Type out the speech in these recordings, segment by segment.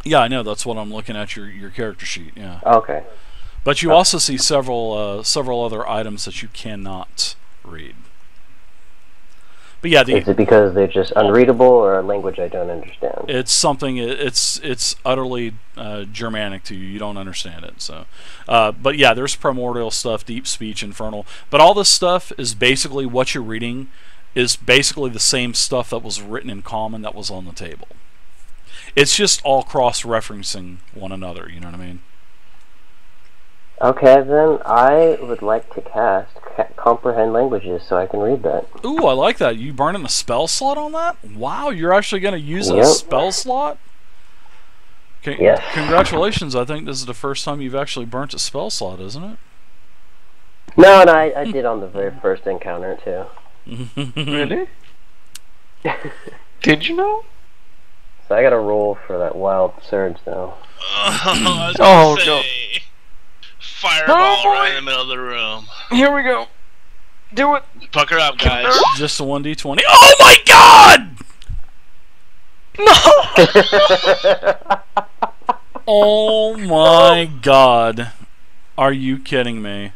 Yeah, I know. That's what I'm looking at your character sheet. Yeah. Okay. But you also see several other items that you cannot read. But yeah, is it because they're just unreadable or a language I don't understand? It's something. It's utterly Germanic to you. You don't understand it. So, but yeah, there's primordial stuff, deep speech, infernal. But all this stuff is basically what you're reading is basically the same stuff that was written in common that was on the table. It's just all cross-referencing one another. You know what I mean? Okay, then I would like to cast Comprehend Languages so I can read that. Ooh, I like that. You burning a spell slot on that? Wow, you're actually going to use a spell slot? Okay, yes. Congratulations. I think this is the first time you've actually burnt a spell slot, isn't it? No, I did on the very first encounter, too. Really? Did you know? So I got to roll for that wild surge, though. Oh, no. Fireball right in the middle of the room. Here we go. Do it. Pucker up, guys. Just a 1d20. Oh my god! No! Oh my god. Are you kidding me?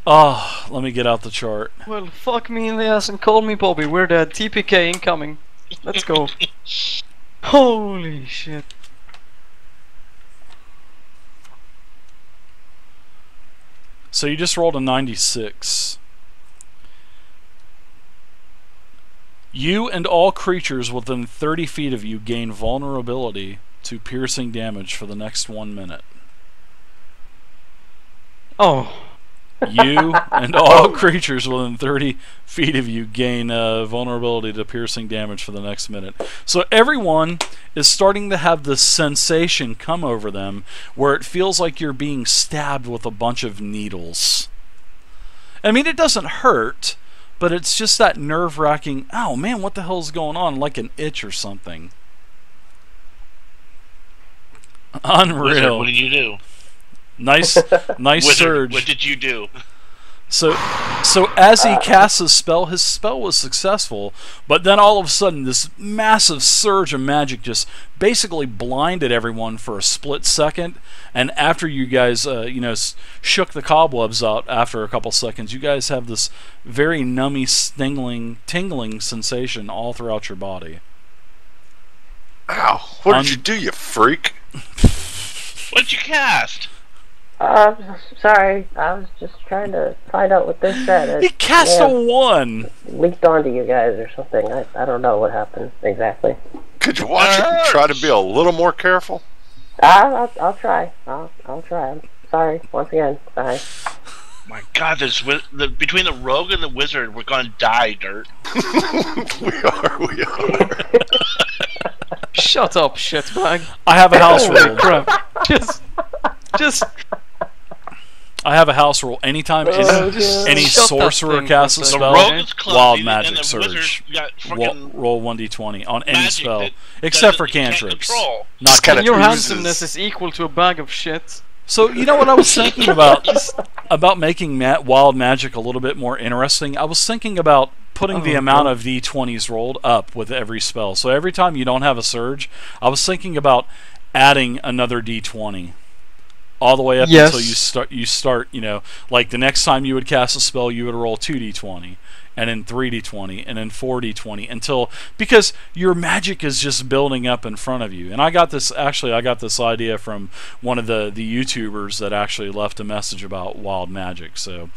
Oh, let me get out the chart. Well, fuck me in the ass and call me Bobby. We're dead. TPK incoming. Let's go. Holy shit. So you just rolled a 96. You and all creatures within 30 feet of you gain vulnerability to piercing damage for the next 1 minute. Oh. You and all creatures within 30 feet of you gain vulnerability to piercing damage for the next minute. So everyone is starting to have this sensation come over them where it feels like you're being stabbed with a bunch of needles. I mean, it doesn't hurt, but it's just that nerve-wracking, oh man, what the hell's going on? Like an itch or something. Unreal. Wizard, what did you do? Nice, nice Wizard, surge. what did you do? So as he casts his spell was successful, but then all of a sudden this massive surge of magic just basically blinded everyone for a split second. And after you guys, shook the cobwebs out after a couple seconds, you guys have this very nummy, tingling sensation all throughout your body. Ow! What did you do, you freak? What did you cast? Sorry, I was just trying to find out what this said. He cast a 1! Leaked onto you guys or something. I don't know what happened exactly. Could you watch it and try to be a little more careful? I'll try. I'll try. I'm sorry, once again. Bye. My god, between the rogue and the wizard, we're gonna die, Dirt. We are. Shut up, shitbag. I have a house rule. Crap. Just I have a house rule. Anytime any sorcerer casts a spell, wild magic surge. Roll 1d20 on any spell, except for cantrips. Not kind of your handsomeness is equal to a bag of shit. So you know what I was thinking about making wild magic a little bit more interesting. I was thinking about putting the amount of d20s rolled up with every spell. So every time you don't have a surge, I was thinking about adding another d20. All the way up until you start, like the next time you would cast a spell, you would roll 2d20, and then 3d20, and then 4d20, because your magic is just building up in front of you. And I got this idea from one of the YouTubers that actually left a message about wild magic. So,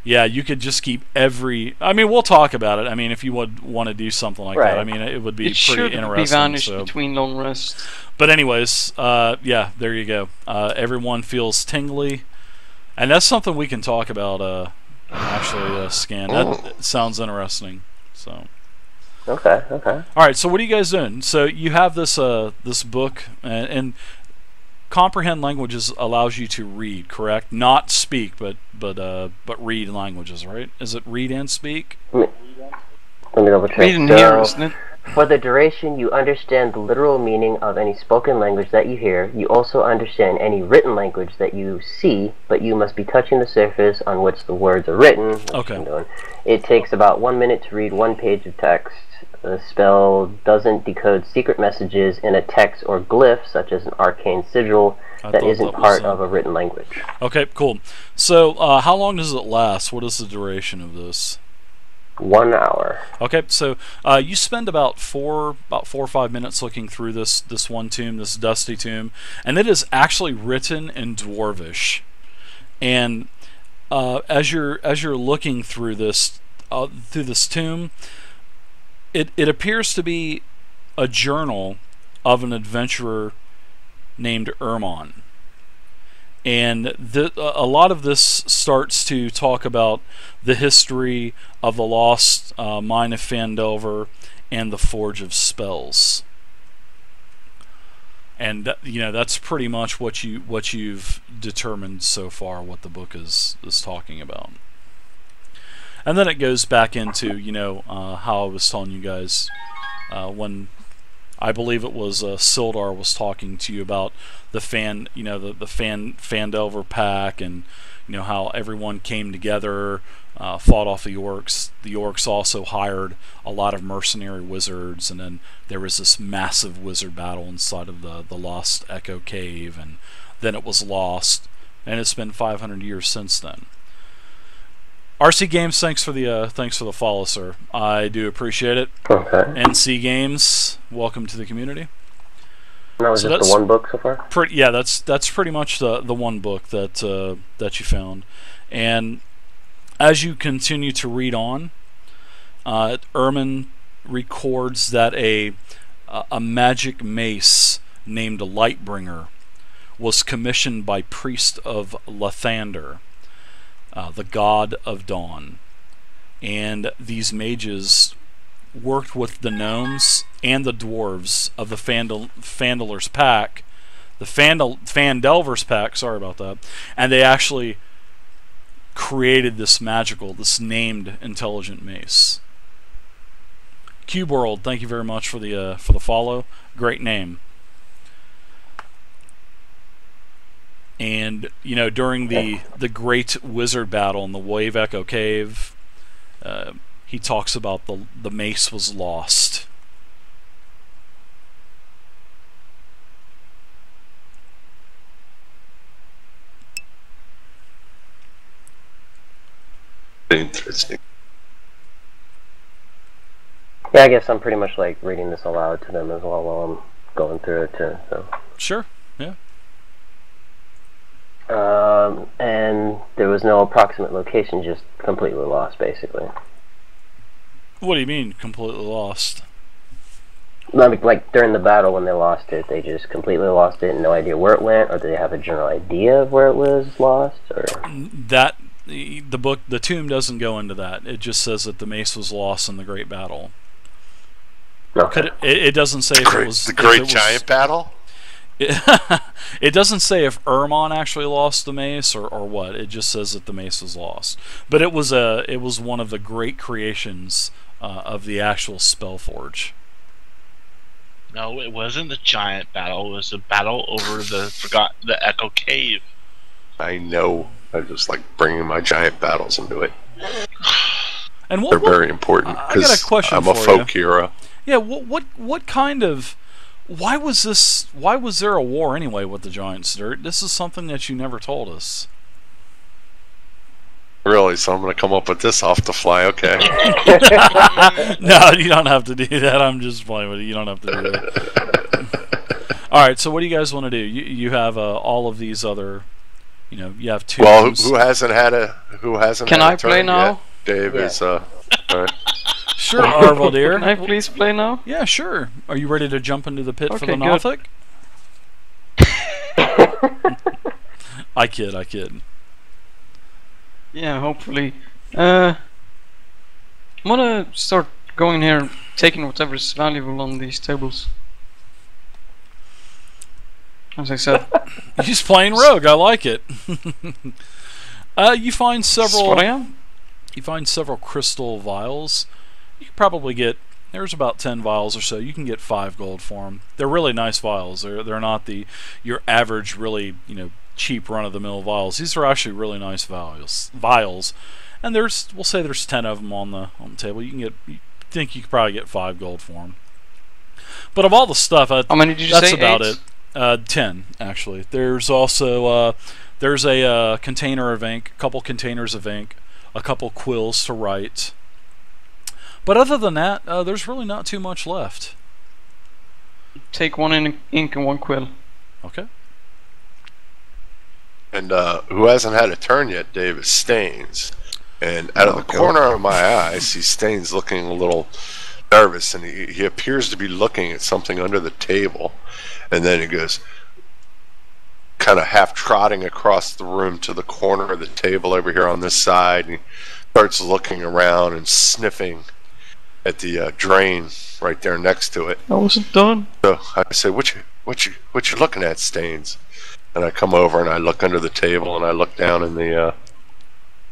yeah, you could just keep we'll talk about it. I mean, if you would want to do something like that, I mean, it would be pretty interesting. Be vanished between long rests. But anyways, yeah, there you go. Everyone feels tingly, and that's something we can talk about. Actually, scan. That sounds interesting. So. Okay. All right. So what are you guys doing? So you have this this book, and comprehend languages allows you to read, correct? Not speak, but read languages, right? Is it read and speak? Let me double check. Read and hear, isn't it? For the duration, you understand the literal meaning of any spoken language that you hear. You also understand any written language that you see, but you must be touching the surface on which the words are written. Okay. It takes about 1 minute to read 1 page of text. The spell doesn't decode secret messages in a text or glyph, such as an arcane sigil, that isn't part of a written language. Okay, cool. So, how long does it last? What is the duration of this? 1 hour. Okay, so you spend about four or 5 minutes looking through this one tomb, this dusty tomb, and it is actually written in Dwarvish. And as you're looking through this tomb, it appears to be a journal of an adventurer named Ermon. And a lot of this starts to talk about the history of the lost mine of Phandelver and the Forge of Spells. And that's pretty much what you've determined so far what the book is talking about. And then it goes back into how I was telling you guys when I believe it was Sildar was talking to you about the Phandelver pack, and how everyone came together, fought off the orcs. The orcs also hired a lot of mercenary wizards, and then there was this massive wizard battle inside of the lost Echo Cave, and then it was lost, and it's been 500 years since then. RC Games, thanks for the follow, sir. I do appreciate it. Okay. NC Games, welcome to the community. That was just the one book so far? Yeah, that's pretty much the one book that you found. And as you continue to read on, Ermin records that a magic mace named Lightbringer was commissioned by priest of Lathander, the god of dawn. And these mages worked with the gnomes and the dwarves of the Phandelver's pack, Phandelver's pack, sorry about that, and they actually created this named intelligent mace. Cube World, thank you very much for the follow. Great name. And during the great wizard battle in the Wave Echo Cave, he talks about the mace was lost. Interesting. Yeah, I guess I'm pretty much like reading this aloud to them as well while I'm going through it too. So. Sure. Yeah. And there was no approximate location, just completely lost, basically. What do you mean, completely lost? Like during the battle when they lost it, they just completely lost it and no idea where it went, or did they have a general idea of where it was lost? Or the tomb doesn't go into that. It just says that the mace was lost in the great battle. Okay. It doesn't say if it was the great giant battle. It doesn't say if Ermon actually lost the mace or what. It just says that the mace was lost. But it was one of the great creations of the actual Spellforge. No, it wasn't the giant battle. It was a battle over the Echo Cave. I know. I just like bringing my giant battles into it. And they're very important because I'm a folk hero. Yeah. What kind of? Why was there a war anyway with the Giants, Dirt? This is something that you never told us. Really? So I'm going to come up with this off the fly, okay. No, you don't have to do that. I'm just playing with you. You don't have to do that. Alright, so what do you guys want to do? You have all of these other, you have two. Well, who hasn't had Can I play now? Yet? Dave is, alright. Sure, Arveldir. Can I please play now? Yeah, sure. Are you ready to jump into the pit for the Nothic? I kid. Yeah, hopefully. I'm gonna start going here and taking whatever's valuable on these tables. As I said. He's playing rogue, I like it. You find several. That's what I am. You find several crystal vials. You can probably get, there's about 10 vials or so. You can get 5 gold for them. They're really nice vials. They're not your average really cheap run-of-the-mill vials. These are actually really nice vials. And we'll say there's 10 of them on the table. You can get think you could probably get 5 gold for them. But of all the stuff, How many did you that's say? about 8? it. 10 actually. There's also there's a container of ink, a couple containers of ink, a couple quills to write. But other than that, there's really not too much left. Take 1 ink and 1 quill. Okay. And who hasn't had a turn yet, Dave, is Stains. And out of the corner of my eye, I see Stains looking a little nervous, and he appears to be looking at something under the table. And then he goes, kind of half trotting across the room to the corner of the table over here on this side, and he starts looking around and sniffing at the drain right there next to it. I wasn't done. So I say, what you looking at, Stains? And I come over and I look under the table and I look down in the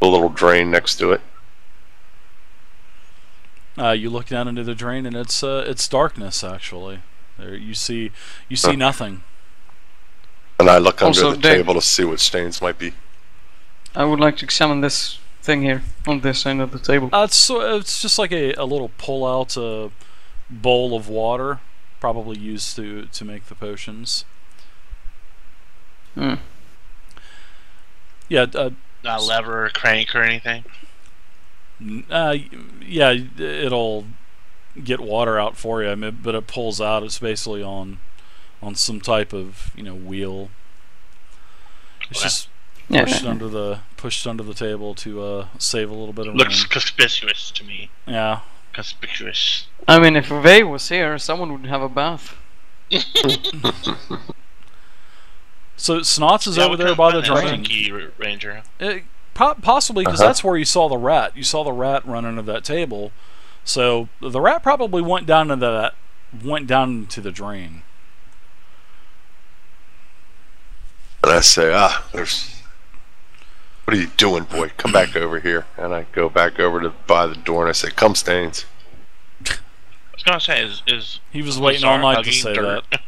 little drain next to it. You look down into the drain and it's darkness actually. There you see nothing. And I look under Also, the Dave, table to see what Stains might be. I would like to examine this thing here on this end of the table. It's just like a little pull out bowl of water, probably used to make the potions. Hmm. Yeah. Not a lever or crank or anything. Yeah, it'll get water out for you. I mean, but it pulls out. It's basically on some type of wheel. It's just pushed under the table to save a little bit of Looks room. conspicuous to me. Yeah. Conspicuous. I mean, if Vey was here, someone would have a bath. So Snots is over there by the drain. Ranger. Possibly because that's where you saw the rat. You saw the rat run under that table. So the rat probably went down into the drain. And I say, what are you doing, boy? Come back over here. And I go back over by the door and I say, come, Stains. I was gonna say, is he was waiting all night to say dirt? that.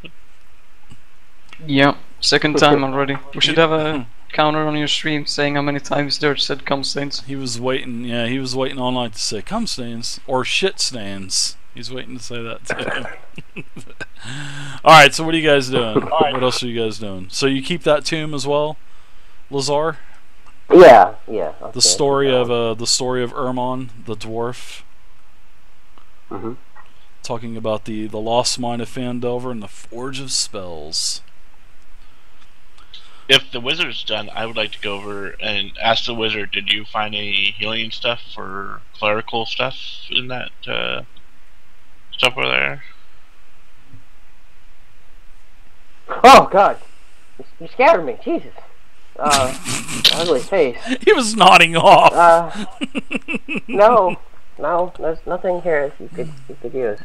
Yeah, second time already. We should have a counter on your stream saying how many times Dirt said come Stains. He was waiting. Yeah, he was waiting all night to say come Stains or shit Stains. He's waiting to say that too. All right. So what are you guys doing? What else are you guys doing? So you keep that tomb as well, Lazar? Yeah. The story of Ermon, the dwarf. Mm-hmm. Talking about the lost mine of Phandelver and the Forge of Spells. If the wizard's done, I would like to go over and ask the wizard, did you find any healing stuff or clerical stuff in that stuff over there? Oh God, you scared me, Jesus. Ugly face. He was nodding off. No, there's nothing here you could use.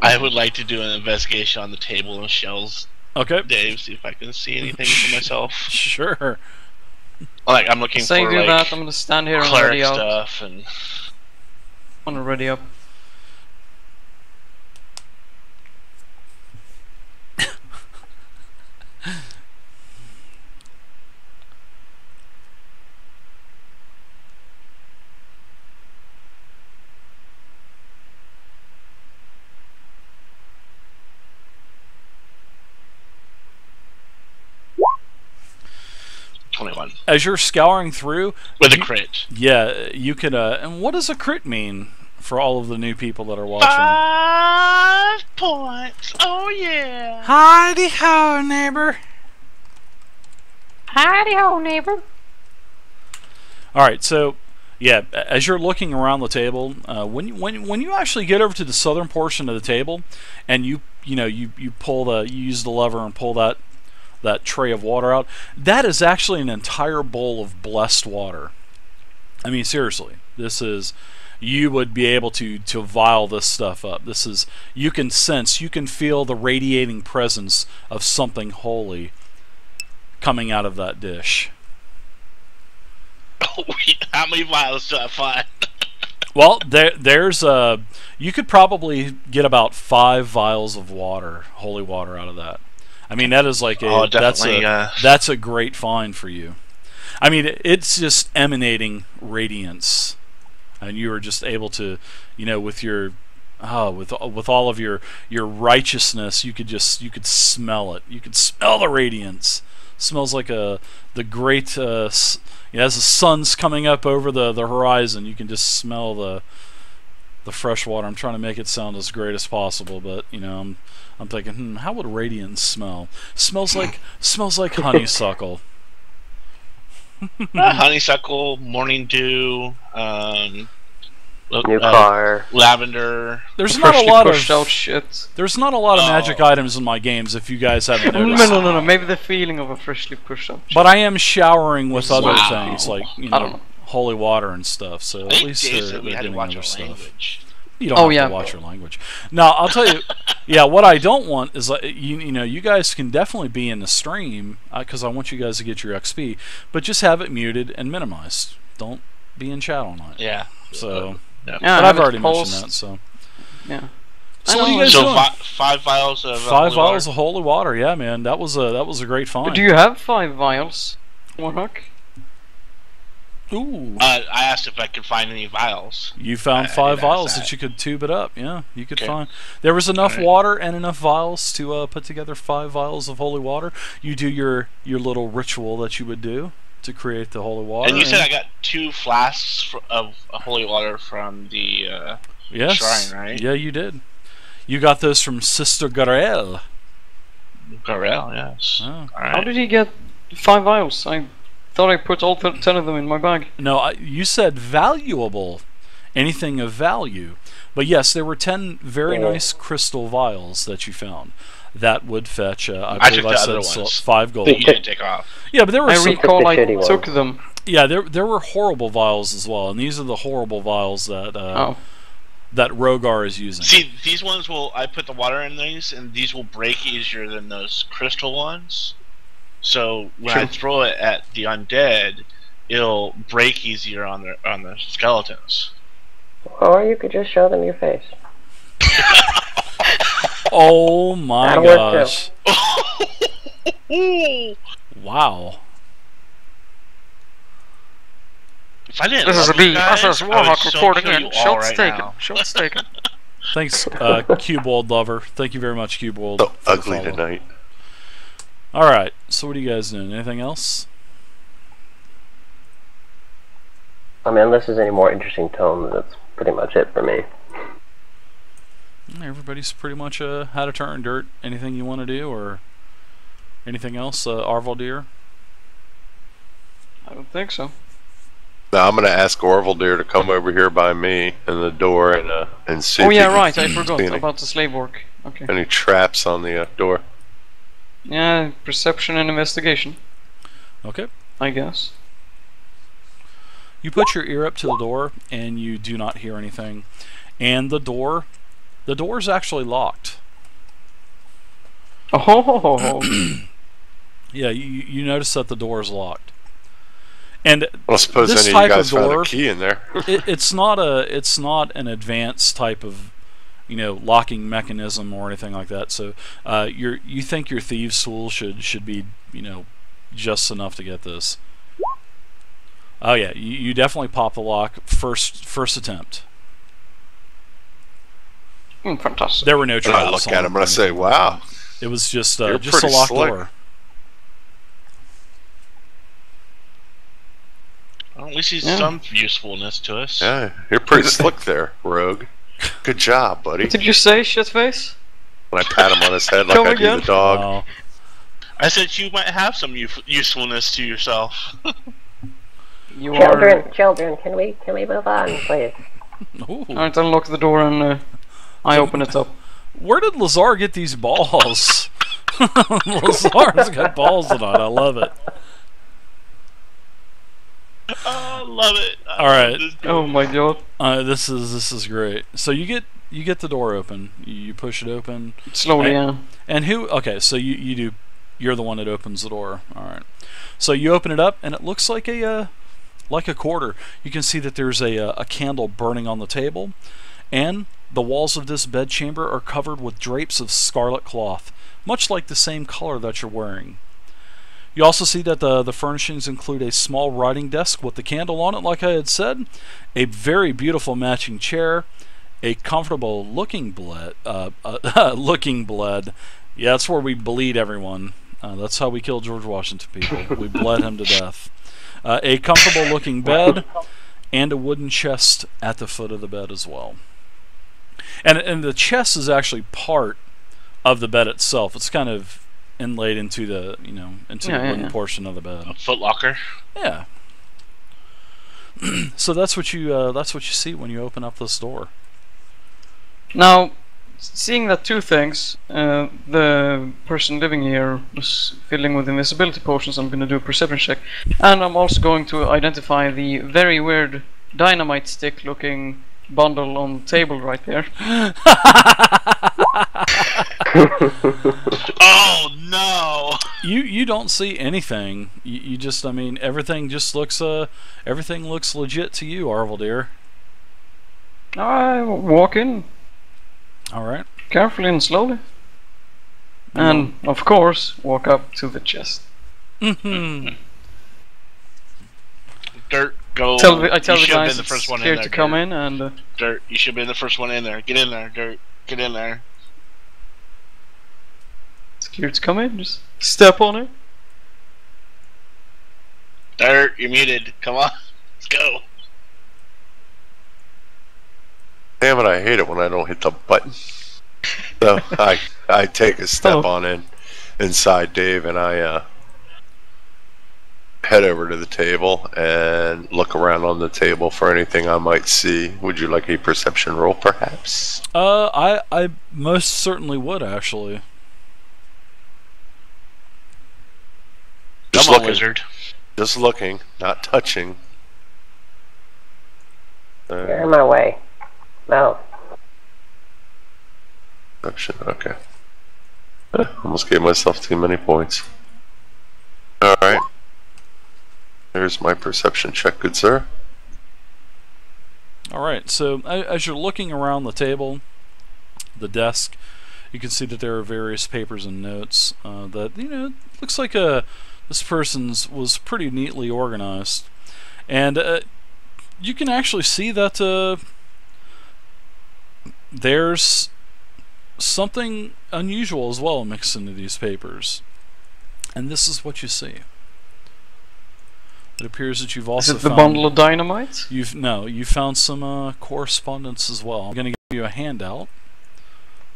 I would like to do an investigation on the table and shelves. Okay. Dave, see if I can see anything for myself. Sure. Like I'm looking Say for do like that, I'm gonna stand here and cleric ready up. stuff and. I'm gonna ready up. As you're scouring through with a crit. Yeah, you could. And what does a crit mean for all of the new people that are watching? 5 points. Oh yeah. Heidi ho, neighbor. Howdy ho, neighbor. All right, so yeah, as you're looking around the table, when you actually get over to the southern portion of the table, and you use the lever and pull that tray of water out, that is actually an entire bowl of blessed water. I mean, seriously, this is, you would be able to vial this stuff up. This is, you can feel the radiating presence of something holy coming out of that dish. How many vials do I find? Well, there's you could probably get about 5 vials of water, holy water, out of that. I mean, that is like that's a great find for you. I mean, it's just emanating radiance and you were just able to, with your with all of your righteousness, you could smell it. You could smell the radiance. It smells like the great as the sun's coming up over the horizon, you can just smell the fresh water. I'm trying to make it sound as great as possible, but I'm thinking, how would radiance smell? Smells like honeysuckle. Honeysuckle, morning dew, new car, lavender. There's not a lot of shit. There's not a lot of magic items in my games, if you guys haven't noticed. No. Maybe the feeling of a freshly pushed out shit. But I am showering with other Wow. things like I don't know. holy water and stuff. So at least they're we had to doing watch other our stuff. language. You don't have to watch your language. Now I'll tell you, what I don't want is you guys can definitely be in the stream because I want you guys to get your XP, but just have it muted and minimized. Don't be in chat all night. Yeah. So, Yeah, but I've already mentioned that. So yeah. So what are you guys so doing? 5 vials of Five holy vials water. of holy water. Yeah, man, that was a great find. Do you have 5 vials, Warhawk? Ooh. I asked if I could find any vials. You found I 5 did ask vials that. that you could tube it up. Yeah, you could Okay. find. There was enough Alright. water and enough vials to put together 5 vials of holy water. You do your little ritual that you would do to create the holy water. And you said I got 2 flasks of holy water from the yes. shrine, right? Yeah, you did. You got those from Sister Garel. Garel, yes. Oh. How Alright. did he get 5 vials? I thought I put all 10 of them in my bag. No, you said valuable, anything of value. But yes, there were 10 very nice crystal vials that you found. That would fetch, I believe took I the said other ones. 5 gold. That you didn't take off. Yeah, but there were I some, recall I shitty took ones. them. yeah, there were horrible vials as well, and these are the horrible vials that that Rhogar is using. See, these ones I put the water in these, and these will break easier than those crystal ones. So when I throw it at the undead, it'll break easier on the skeletons. Or you could just show them your face. Oh my That'll work gosh! Wow. If I didn't This is love a you B. guys, This is I would Warhawk so recording kill you in. all Shots right taken. now. Shots taken. Thanks, Cube World Lover. Thank you very much, Cube World. So for the ugly follow. tonight. All right. So what are you guys doing? Anything else? I mean, unless there's any more interesting tone, that's pretty much it for me. Everybody's pretty much had a turn. Dirt. Anything you want to do, or anything else? Arveldir. I don't think so. Now I'm going to ask Arveldir to come over here by me in the door and see. Oh if he yeah, can right. I see forgot any, about the slave work. Okay. any traps on the door. Yeah, perception and investigation, Okay. I guess. You put your ear up to the door, and you do not hear anything. And the door is actually locked. Oh. Yeah, you notice that the door is locked. And Well, I suppose this any of you type guys of found door, a key in there. it's not an advanced type of locking mechanism or anything like that. So you think your thieves' tool should be just enough to get this. Oh yeah, you definitely pop the lock first attempt. Fantastic. There were no And traps. I look on at him and I or say, anything. "Wow, It was just You're a pretty locked slick." door. Well, at least he's Yeah. some usefulness to us. yeah, you're pretty slick there, Rogue. Good job, buddy." What did you say, shitface? When I pat him on his head like Come I do again? the dog. Wow. I said you might have some usefulness to yourself. You are. Children, can we move on, please? Ooh. Alright, unlock the door and I open it up. Where did Lazar get these balls? Lazar's got balls tonight. I love it. Oh, I love it. All right. Oh my god. This is great. So you get the door open. You push it open. Slowly, yeah. And who? Okay, so you do. You're the one that opens the door. All right. So you open it up, and it looks like a quarter. You can see that there's a candle burning on the table, and the walls of this bedchamber are covered with drapes of scarlet cloth, much like the same color that you're wearing. You also see that the furnishings include a small writing desk with the candle on it, like I had said, a very beautiful matching chair, a comfortable looking bled. Yeah, that's where we bleed everyone. That's how we kill George Washington people. We bled him to death. A comfortable looking bed, and a wooden chest at the foot of the bed as well. And the chest is actually part of the bed itself. It's kind of inlaid into the the wooden portion of the bed. A footlocker. Yeah. So that's what you see when you open up this door. Now, seeing that two things, the person living here was filling with invisibility potions, I'm going to do a perception check, and I'm also going to identify the very weird dynamite stick looking bundle on the table right there. Oh no! You don't see anything. You just, I mean, everything just looks everything looks legit to you, Arveldir. I walk in. All right. Carefully and slowly. And, of course, walk up to the chest. Mm-hmm. Dirt, go. I tell you the should have guys been the first one in scared there. to come Dirt. in, and... Dirt, you should have been the first one in there. Get in there, Dirt. Get in there. Scared to come in? Just step on it. Dirt, you're muted. Come on. Let's go. Damn it, I hate it when I don't hit the button. So I take a step on in inside Dave, and I head over to the table and look around on the table for anything I might see. Would you like a perception roll, perhaps? I most certainly would, actually. Just Come on, looking. wizard. Just looking, not touching. Get in my way. No. Perception, okay. Almost gave myself too many points. Alright. There's my perception check, good sir. Alright, so as you're looking around the table, the desk, you can see that there are various papers and notes that, looks like this person's was pretty neatly organized. And you can actually see that there's something unusual as well mixed into these papers. And this is what you see. It appears that you've also Is it the found... bundle of dynamite? You found some correspondence as well. I'm going to give you a handout.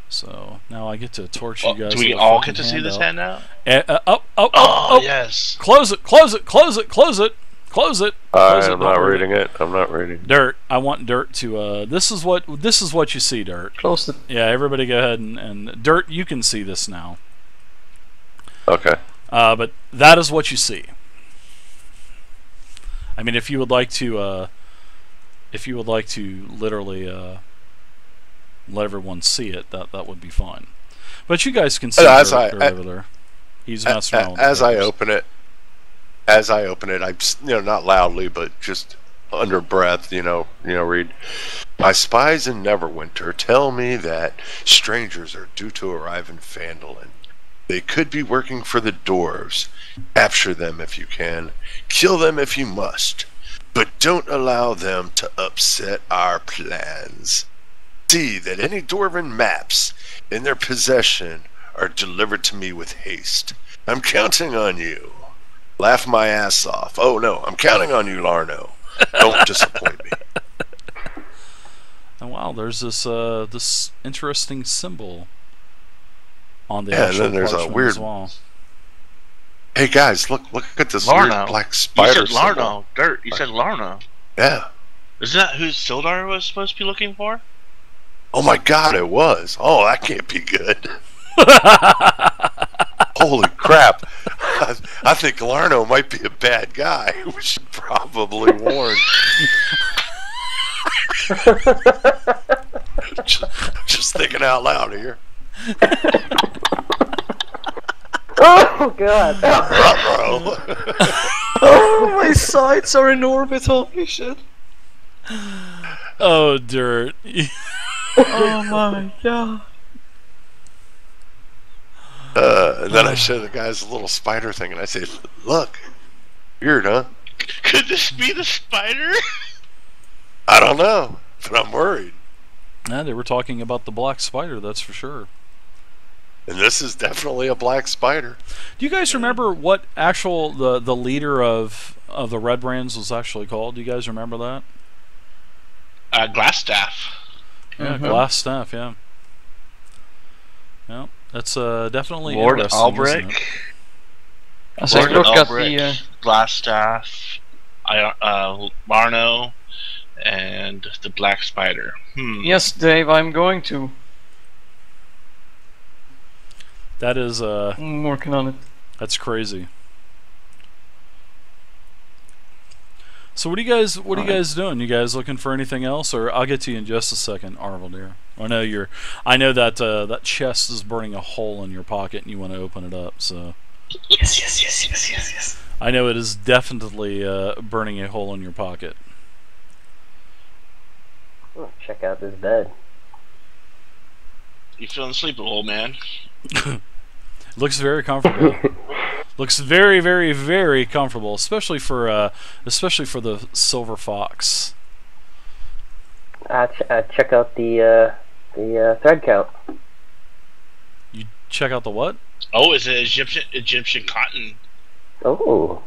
So now I get to torch you guys. Do we with a all fucking get to see this handout. handout? Oh, yes. Close it, close it, close it, close it, close it. Close it, I'm not reading it. I'm not reading. Dirt, I want Dirt to this is what you see, Dirt. Close it. Yeah, everybody go ahead and Dirt, you can see this now. Okay. But that is what you see. I mean, if you would like to literally let everyone see it, that would be fine. But you guys can see Dirt over there. He's messing around with as the I papers. open it, I not loudly, but just under breath, read. My spies in Neverwinter tell me that strangers are due to arrive in Phandalin. They could be working for the dwarves. Capture them if you can. Kill them if you must. But don't allow them to upset our plans. See that any dwarven maps in their possession are delivered to me with haste. I'm counting on you. Laugh my ass off. Oh no, I'm counting on you, Larno. Don't disappoint me. Oh wow, there's this interesting symbol on the Yeah, and actual then there's a parchment weird. as well. Hey guys, look at this Larno. weird black spider You said Larno. symbol. Dirt, you said Larno. Yeah. Isn't that who Sildar was supposed to be looking for? Oh my God, it was. Oh, that can't be good. Holy crap! I think Larno might be a bad guy. We should probably warn. just thinking out loud here. Oh God! Ruh-roh. Oh, my sights are in orbit, holy shit. Oh, Dirt. Oh my god. And then I show the guys a little spider thing, and I say, "Look, weird, huh?" Could this be the spider? I don't know, but I'm worried. Yeah, they were talking about the black spider, that's for sure. And this is definitely a black spider. Do you guys remember what actual the leader of the Redbrands was actually called? Do you guys remember that? Glasstaff. Yeah, Glasstaff. Yeah. Yeah, that's definitely Lord interesting, isn't Albrecht. it? As I look at the Glasstaff, Larno, and the black spider. yes, Dave, I'm going to. That is I'm working on it. that's crazy. So what are you guys doing? You guys looking for anything else, or I'll get to you in just a second, Arveldir. I know that that chest is burning a hole in your pocket, and you want to open it up. So Yes. I know it is definitely burning a hole in your pocket. Oh, check out this bed. You feeling sleepy, old man? Looks very comfortable. Looks very, very, very comfortable, especially for the silver fox. Check out the thread count. You check out the what? Oh, is it Egyptian cotton? Oh.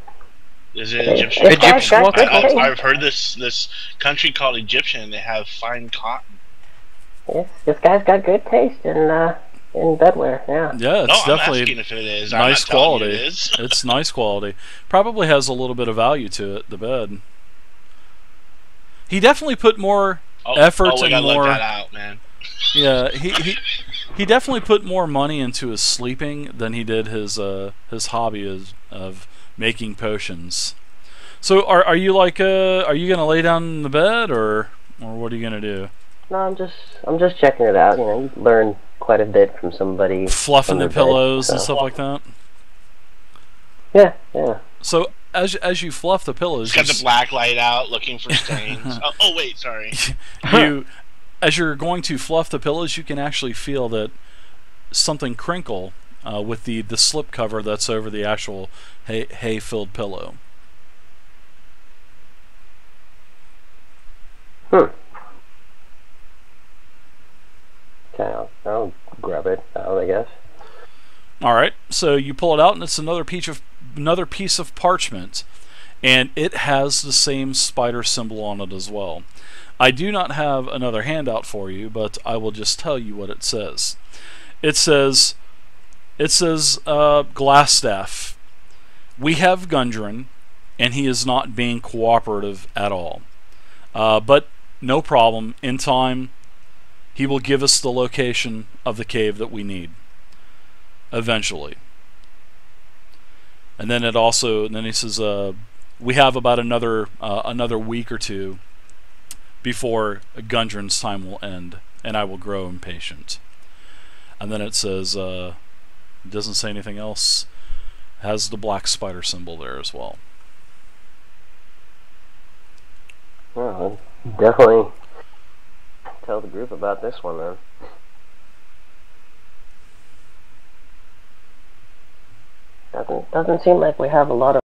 Is it Hey, Egyptian? this guy's got good taste. I've heard this country called Egyptian, and they have fine cotton. Yes, this guy's got good taste in bedwear. Yeah. Yeah, it's No, I'm definitely asking if it is. nice I'm not telling you quality. it is. It's nice quality. Probably has a little bit of value to it. The bed. He definitely put more effort we and gotta more. let that out, man. Yeah, he definitely put more money into his sleeping than he did his hobby of making potions. So are you like are you gonna lay down in the bed or what are you gonna do? No, I'm just checking it out. You know, you learn quite a bit from somebody. Fluffing the bed, pillows and so. stuff like that. Yeah. So as you fluff the pillows, Got the black light out, looking for stains. oh wait, sorry. As you're going to fluff the pillows, you can actually feel that something crinkle with the slip cover that's over the actual hay-filled pillow. Okay, I'll grab it out, I guess. All right, so you pull it out, and it's another piece of parchment, and it has the same spider symbol on it as well. I do not have another handout for you, but I will just tell you what it says. It says, Glasstaff. We have Gundren, and he is not being cooperative at all. But no problem. In time, he will give us the location of the cave that we need. Eventually. And then he says, we have about another week or two before Gundren's time will end, and I will grow impatient. And then it says, it doesn't say anything else, has the black spider symbol there as well. Well, I'll definitely tell the group about this one then. Doesn't seem like we have a lot of